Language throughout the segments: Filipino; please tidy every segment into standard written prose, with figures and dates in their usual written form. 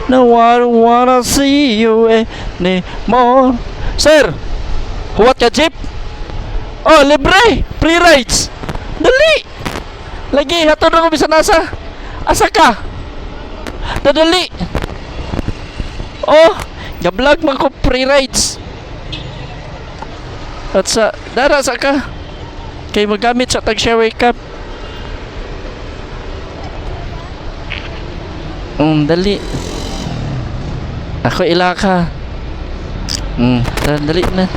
No, I don't wanna see you anymore. Sir, huwat ka jeep? Oh, libre! Free rides! Dali! Lagi, hatod ako bisa nasa. Asa ka? Dadali! Oh, gablog man ko free rides. At sa, dara sa ka. Kay magamit sa tag-share wake up. Dali. Ako ilaka. Dali na.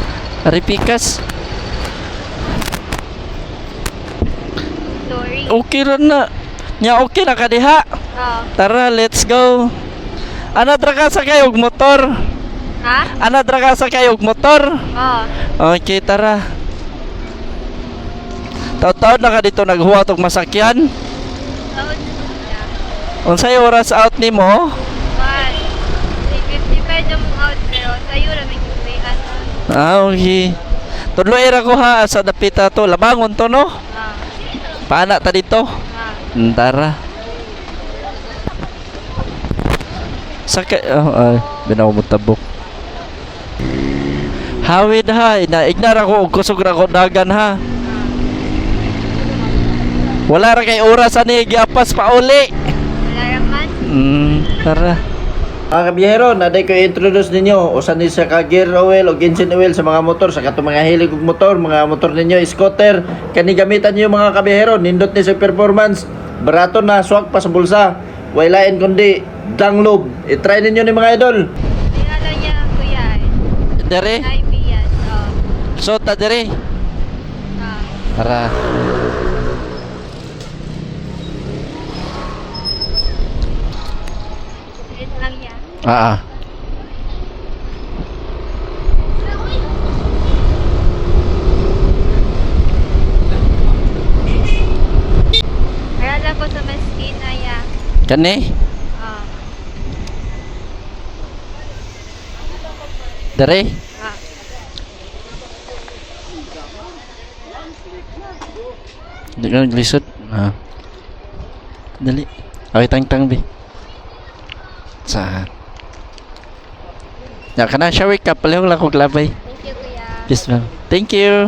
Aripikas. Sorry. Okay ra na. Nya okay na ka diha. Tara, let's go. Ana dra ka sa kayog motor. Ha? Ana dra ka sa kayog motor. Okay, tara. Taon-taon na ka dito naghuwat og masakyan. Unsay oras out nimo? 3:55 yung out pero sayo ra may kuwihan. Okay. Tudloy ra ko ha sa dapita to. Labangon to no? Paana ta dito? Tara. Sakay binaw mo tabok. Hawid ha, ignara ko og kusog ra ko dagan ha. Wala ra kay oras ani giapas pa uli. Wala ra man. Tara. Mga kabiyahero, naday ko i-introduce ninyo usan ni sa ka-gear oil o engine oil sa mga motor, sa katong mga hilig og motor, mga motor ninyo, scooter, kani gamitan niyo mga kabiyahero, nindot ni sa performance, barato na, swak pa sa bulsa, wailain kundi download. I-try ninyo ni mga idol. Dinala niya kuya. Dere? IBS. So, ta dere. Tara. Wait lang yan. Kaya ko sa Meskina ya. Kani? Dere? Di ka naglisod? Dali. Okay, tang-tang bi. Saan? Ya ka na, shower ka. Palihong lang kong labay. Thank you kuya. Yes, ma'am. Thank you.